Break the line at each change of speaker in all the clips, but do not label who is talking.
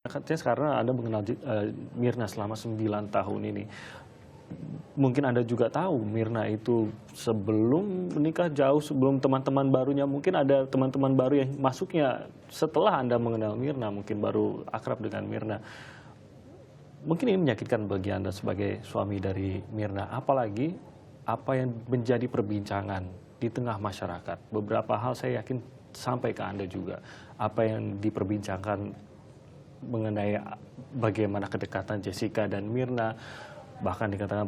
Katanya sekarang Anda mengenal Mirna selama 9 tahun ini. Mungkin Anda juga tahu Mirna itu sebelum menikah, jauh sebelum teman-teman barunya. Mungkin ada teman-teman baru yang masuknya setelah Anda mengenal Mirna, mungkin baru akrab dengan Mirna. Mungkin ini menyakitkan bagi Anda sebagai suami dari Mirna. Apalagi apa yang menjadi perbincangan di tengah masyarakat. Beberapa hal saya yakin sampai ke Anda juga. Apa yang diperbincangkan mengenai bagaimana kedekatan Jessica dan Mirna, bahkan dikatakan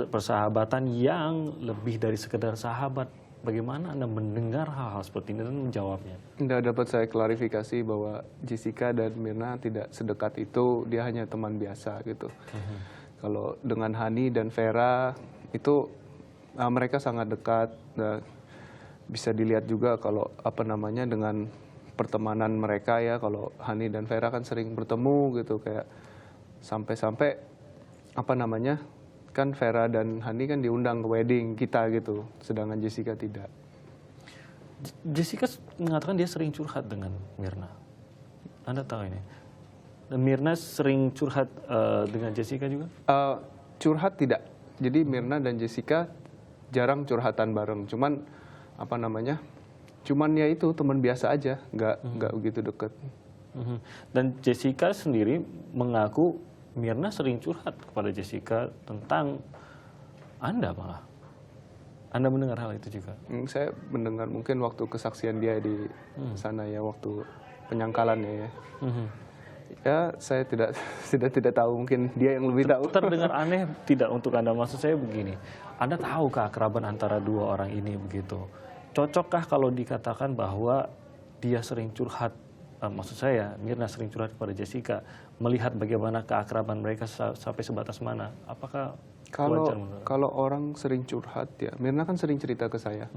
persahabatan yang lebih dari sekedar sahabat. Bagaimana Anda mendengar hal-hal seperti ini dan menjawabnya?
Tidak dapat saya klarifikasi bahwa Jessica dan Mirna tidak sedekat itu, dia hanya teman biasa gitu. Kalau dengan Hani dan Vera itu mereka sangat dekat. Bisa dilihat juga kalau dengan pertemanan mereka ya, kalau Hani dan Vera kan sering bertemu gitu, kayak sampai-sampai kan Vera dan Hani kan diundang ke wedding kita gitu, sedangkan Jessica tidak.
Jessica mengatakan dia sering curhat dengan Mirna. Anda tahu ini? Dan Mirna sering curhat dengan Jessica juga?
Curhat tidak. Jadi Mirna dan Jessica jarang curhatan bareng. Cuman cuman ya itu teman biasa aja, nggak begitu deket.
Dan Jessica sendiri mengaku Mirna sering curhat kepada Jessica tentang Anda malah. Anda mendengar hal itu juga?
Saya mendengar mungkin waktu kesaksian dia di sana ya, waktu penyangkalannya ya. Ya saya tidak tahu, mungkin dia yang lebih tahu.
Terdengar aneh tidak untuk Anda? Maksud saya begini, Anda tahu keakraban antara dua orang ini begitu. Cocokkah kalau dikatakan bahwa dia sering curhat, maksud saya Mirna sering curhat kepada Jessica, melihat bagaimana keakraban mereka sampai sebatas mana? Apakah wajar menurut Anda?
Kalau orang sering curhat ya, Mirna kan sering cerita ke saya.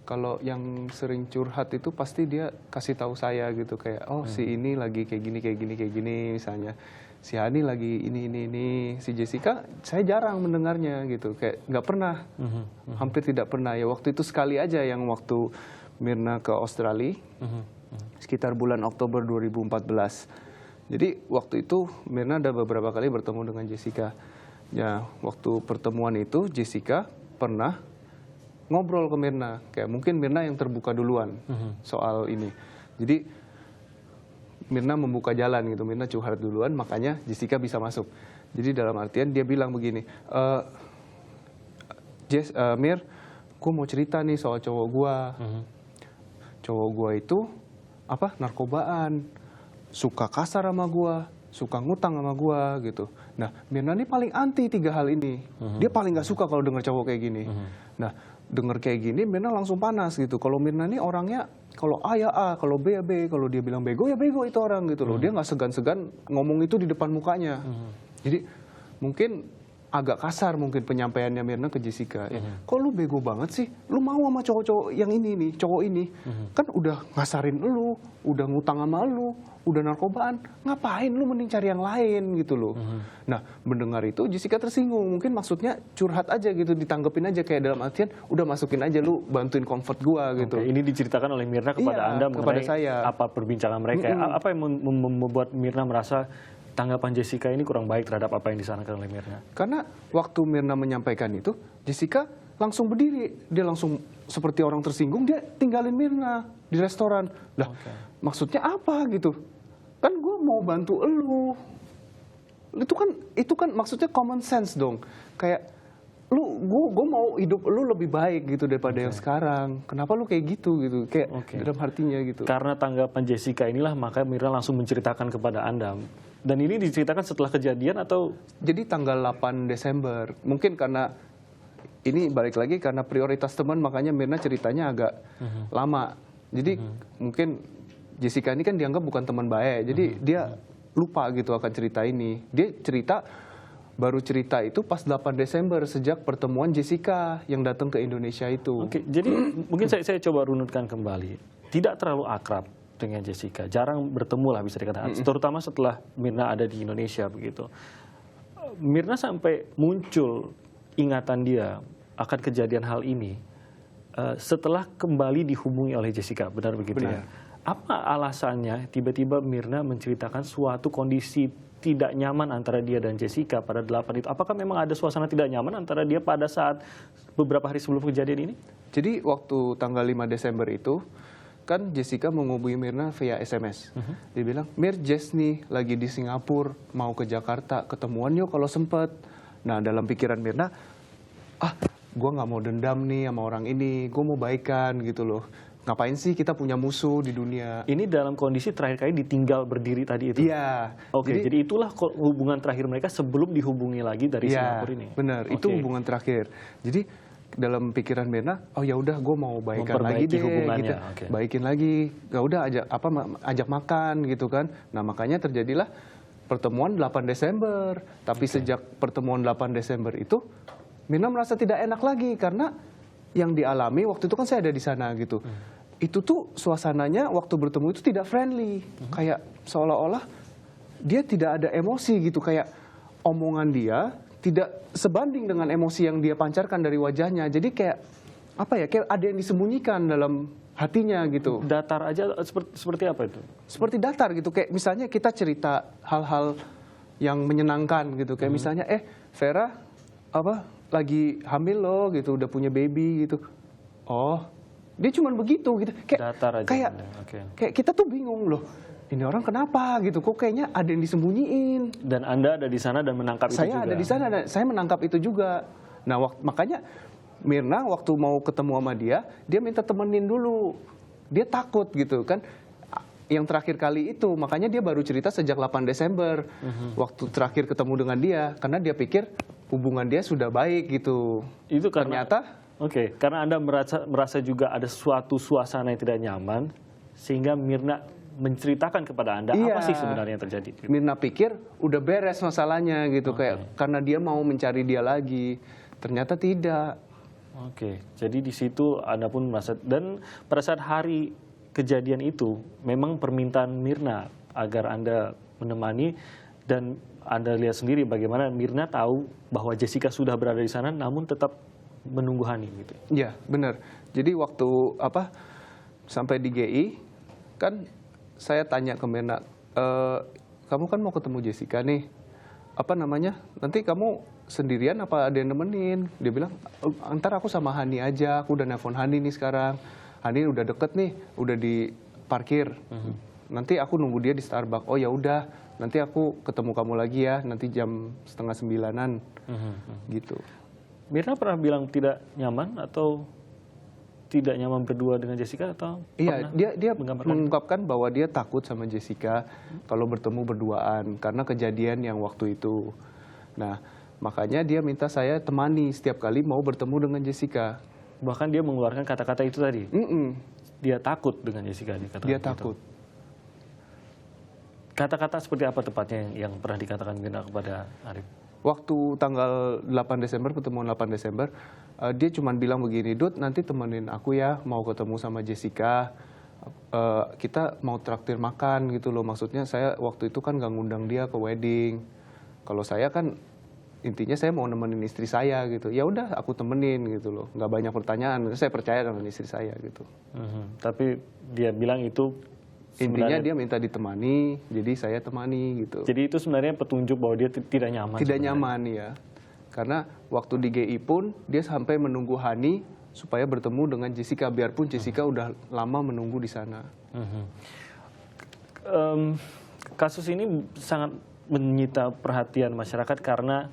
Kalau yang sering curhat itu pasti dia kasih tahu saya gitu, kayak si ini lagi kayak gini misalnya. Si Hani lagi ini. Si Jessica saya jarang mendengarnya gitu, kayak nggak pernah. Hampir tidak pernah ya. Waktu itu sekali aja, yang waktu Mirna ke Australia. Sekitar bulan Oktober 2014. Jadi waktu itu Mirna ada beberapa kali bertemu dengan Jessica. Ya, waktu pertemuan itu Jessica pernah ngobrol ke Mirna, kayak mungkin Mirna yang terbuka duluan soal ini. Jadi Mirna membuka jalan gitu, Mirna curhat duluan, makanya Jessica bisa masuk. Jadi dalam artian dia bilang begini, Mir, gue mau cerita nih soal cowok gue. Cowok gue itu narkobaan, suka kasar sama gue, suka ngutang sama gue gitu. Nah, Mirna ini paling anti 3 hal ini. Dia paling nggak suka kalau denger cowok kayak gini. Nah, denger kayak gini Mirna langsung panas gitu. Kalau Mirna ini orangnya, kalau A ya A, kalau B ya B, kalau dia bilang bego ya bego itu orang gitu loh. Dia nggak segan-segan ngomong itu di depan mukanya. Jadi mungkin agak kasar mungkin penyampaiannya Mirna ke Jessica. Kok lu bego banget sih? Lu mau sama cowok-cowok yang ini nih, cowok ini. Kan udah ngasarin lu, udah ngutang sama lu, udah narkobaan. Ngapain lu, mending cari yang lain gitu loh. Nah, mendengar itu Jessica tersinggung. Mungkin maksudnya curhat aja gitu, ditanggepin aja kayak dalam artian udah masukin aja, lu bantuin comfort gua gitu.
Ini diceritakan oleh Mirna kepada Anda mengenai apa perbincangan mereka. Apa yang membuat Mirna merasa tanggapan Jessica ini kurang baik terhadap apa yang disarankan oleh Mirna?
Karena waktu Mirna menyampaikan itu, Jessica langsung berdiri. Dia langsung seperti orang tersinggung, dia tinggalin Mirna di restoran. Lah, maksudnya apa gitu? Kan gue mau bantu elu. Itu kan maksudnya common sense dong. Kayak gue mau hidup lu lebih baik gitu daripada yang sekarang. Kenapa lu kayak gitu? Kayak dalam hatinya gitu.
Karena tanggapan Jessica inilah maka Mirna langsung menceritakan kepada Anda. Dan ini diceritakan setelah kejadian atau?
Jadi tanggal 8 Desember. Mungkin karena ini balik lagi karena prioritas teman, makanya Mirna ceritanya agak lama. Jadi mungkin Jessica ini kan dianggap bukan teman baik. Jadi dia lupa gitu akan cerita ini. Dia baru cerita itu pas 8 Desember sejak pertemuan Jessica yang datang ke Indonesia itu.
Jadi mungkin saya coba runutkan kembali. Tidak terlalu akrab dengan Jessica, jarang bertemu lah bisa dikatakan, terutama setelah Mirna ada di Indonesia begitu. Mirna sampai muncul ingatan dia akan kejadian hal ini setelah kembali dihubungi oleh Jessica, benar begitu ya? Apa alasannya tiba-tiba Mirna menceritakan suatu kondisi tidak nyaman antara dia dan Jessica pada 8 itu? Apakah memang ada suasana tidak nyaman antara dia pada saat beberapa hari sebelum kejadian ini?
Jadi waktu tanggal 5 Desember itu, kan Jessica menghubungi Mirna via SMS. Dia bilang, Mir, Jess nih lagi di Singapura, mau ke Jakarta, ketemuan yuk kalau sempet. Nah, dalam pikiran Mirna, gue nggak mau dendam nih sama orang ini, gue mau baikan gitu loh. Ngapain sih kita punya musuh di dunia?
Ini dalam kondisi terakhir kali ditinggal berdiri tadi itu?
Iya.
Oke, jadi itulah hubungan terakhir mereka sebelum dihubungi lagi dari Singapura ini?
Benar, itu hubungan terakhir. Jadi dalam pikiran Mirna, oh ya udah gue mau baikan lagi deh, gitu. Baikin lagi, ya udah ajak makan gitu kan. Nah makanya terjadilah pertemuan 8 Desember. Tapi sejak pertemuan 8 Desember itu, Mirna merasa tidak enak lagi karena yang dialami waktu itu kan saya ada di sana gitu. Itu tuh suasananya waktu bertemu itu tidak friendly, kayak seolah-olah dia tidak ada emosi gitu, kayak omongan dia tidak sebanding dengan emosi yang dia pancarkan dari wajahnya. Jadi kayak apa ya, kayak ada yang disembunyikan dalam hatinya gitu.
Datar aja seperti apa itu?
Seperti datar gitu, kayak misalnya kita cerita hal-hal yang menyenangkan gitu, kayak misalnya Vera lagi hamil loh gitu, udah punya baby gitu. Oh, dia cuman begitu gitu. Kayak
datar aja.
Kayak kita tuh bingung loh. Ini orang kenapa gitu? Kok kayaknya ada yang disembunyiin.
Dan Anda ada di sana dan menangkap itu juga.
Saya ada di sana dan saya menangkap itu juga. Nah, makanya Mirna waktu mau ketemu sama dia minta temenin dulu. Dia takut gitu kan. Yang terakhir kali itu, makanya dia baru cerita sejak 8 Desember. Waktu terakhir ketemu dengan dia, karena dia pikir hubungan dia sudah baik gitu.
Itu karena,
ternyata
karena Anda merasa juga ada suatu suasana yang tidak nyaman, sehingga Mirna menceritakan kepada Anda apa sih sebenarnya yang terjadi.
Mirna pikir udah beres masalahnya gitu, kayak karena dia mau mencari dia lagi. Ternyata tidak.
Jadi di situ Anda pun merasa, dan pada saat hari kejadian itu memang permintaan Mirna agar Anda menemani, dan Anda lihat sendiri bagaimana Mirna tahu bahwa Jessica sudah berada di sana namun tetap menunggu Hani gitu.
Iya, benar. Jadi waktu sampai di GI kan saya tanya ke Mirna, kamu kan mau ketemu Jessica nih. Nanti kamu sendirian apa ada yang nemenin? Dia bilang, ntar aku sama Hani aja, aku udah nelfon Hani nih sekarang. Hani udah deket nih, udah di parkir. Nanti aku nunggu dia di Starbucks. Oh ya udah, nanti aku ketemu kamu lagi ya, nanti jam 8:30 gitu.
Mirna pernah bilang tidak nyaman atau tidak nyaman berdua dengan Jessica atau?
Iya, dia mengungkapkan bahwa dia takut sama Jessica kalau bertemu berduaan karena kejadian yang waktu itu. Nah, makanya dia minta saya temani setiap kali mau bertemu dengan Jessica.
Bahkan dia mengeluarkan kata-kata itu tadi. Dia takut dengan Jessica.
Dia takut.
Kata-kata seperti apa tepatnya yang pernah dikatakan Mirna kepada Arif?
Waktu tanggal 8 Desember, pertemuan 8 Desember, dia cuma bilang begini, Dut, nanti temenin aku ya, mau ketemu sama Jessica, kita mau traktir makan gitu loh. Maksudnya saya waktu itu kan gak ngundang dia ke wedding. Kalau saya kan intinya saya mau nemenin istri saya gitu. Ya udah aku temenin gitu loh. Nggak banyak pertanyaan. Saya percaya dengan istri saya gitu.
Tapi dia bilang itu
intinya dia minta ditemani, jadi saya temani gitu.
Jadi itu sebenarnya petunjuk bahwa dia tidak nyaman.
Tidak nyaman ya. Karena waktu di GI pun dia sampai menunggu Hani supaya bertemu dengan Jessica, biarpun Jessica udah lama menunggu di sana.
Kasus ini sangat menyita perhatian masyarakat karena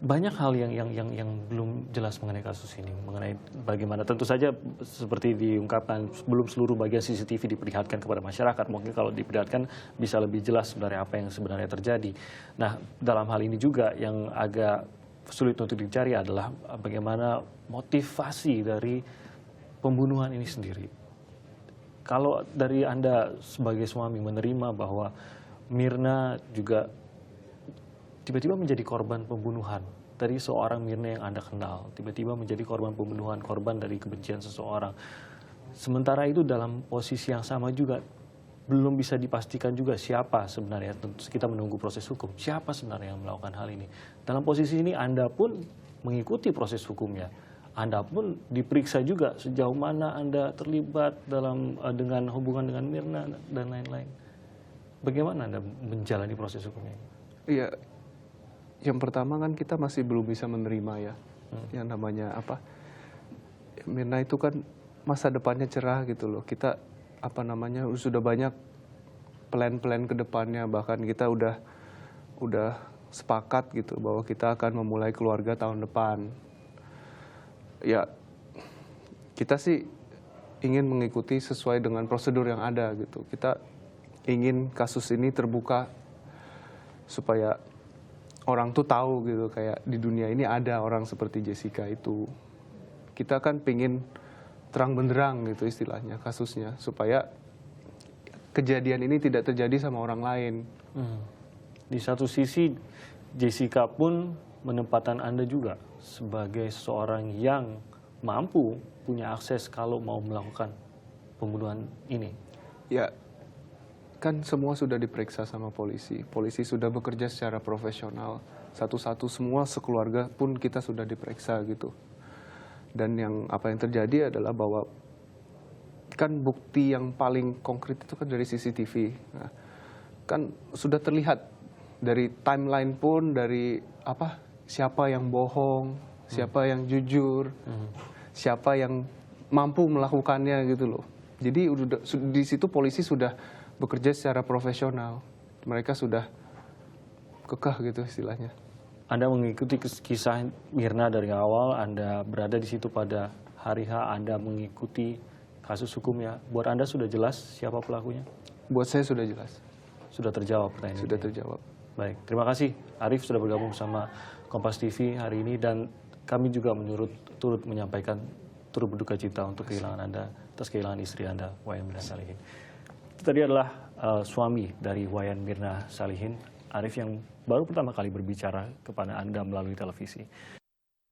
banyak hal yang belum jelas mengenai kasus ini, mengenai bagaimana, tentu saja seperti diungkapkan, belum seluruh bagian CCTV diperlihatkan kepada masyarakat. Mungkin kalau diperlihatkan bisa lebih jelas sebenarnya apa yang sebenarnya terjadi. Nah, dalam hal ini juga yang agak sulit untuk dicari adalah bagaimana motivasi dari pembunuhan ini sendiri. Kalau dari Anda sebagai suami menerima bahwa Mirna juga tiba-tiba menjadi korban pembunuhan dari seorang Mirna yang Anda kenal, tiba-tiba menjadi korban pembunuhan, korban dari kebencian seseorang. Sementara itu dalam posisi yang sama juga belum bisa dipastikan juga siapa sebenarnya, tentu kita menunggu proses hukum, siapa sebenarnya yang melakukan hal ini. Dalam posisi ini Anda pun mengikuti proses hukumnya. Anda pun diperiksa juga sejauh mana Anda terlibat dalam dengan hubungan dengan Mirna dan lain-lain. Bagaimana Anda menjalani proses hukumnya?
Iya, yang pertama kan kita masih belum bisa menerima ya, yang namanya apa, Mirna itu kan masa depannya cerah gitu loh. Kita apa namanya sudah banyak plan-plan ke depannya, bahkan kita udah sepakat gitu bahwa kita akan memulai keluarga tahun depan. Ya, kita sih ingin mengikuti sesuai dengan prosedur yang ada gitu. Kita ingin kasus ini terbuka supaya orang tuh tahu gitu, kayak di dunia ini ada orang seperti Jessica itu. Kita kan pingin terang benderang gitu istilahnya kasusnya, supaya kejadian ini tidak terjadi sama orang lain.
Di satu sisi Jessica pun menempatkan Anda juga sebagai seseorang yang mampu punya akses kalau mau melakukan pembunuhan ini.
Ya, kan semua sudah diperiksa sama polisi. Polisi sudah bekerja secara profesional. Satu-satu semua sekeluarga pun kita sudah diperiksa gitu. Dan apa yang terjadi adalah bahwa kan bukti yang paling konkret itu kan dari CCTV. Nah, kan sudah terlihat dari timeline pun, dari siapa yang bohong, siapa yang jujur, siapa yang mampu melakukannya gitu loh. Jadi di situ polisi sudah bekerja secara profesional. Mereka sudah kekeh gitu istilahnya.
Anda mengikuti kisah Mirna dari awal, Anda berada di situ pada hari H, Anda mengikuti kasus hukumnya. Buat Anda sudah jelas siapa pelakunya?
Buat saya sudah jelas.
Sudah terjawab pertanyaan
Sudah
ini?
terjawab.
Baik, terima kasih Arif sudah bergabung sama Kompas TV hari ini, dan kami juga turut menyampaikan turut berduka cita untuk kehilangan Anda, atas kehilangan istri Anda, Wayan Mirna Salihin. Itu tadi adalah suami dari Wayan Mirna Salihin, Arif, yang baru pertama kali berbicara kepada Anda melalui televisi.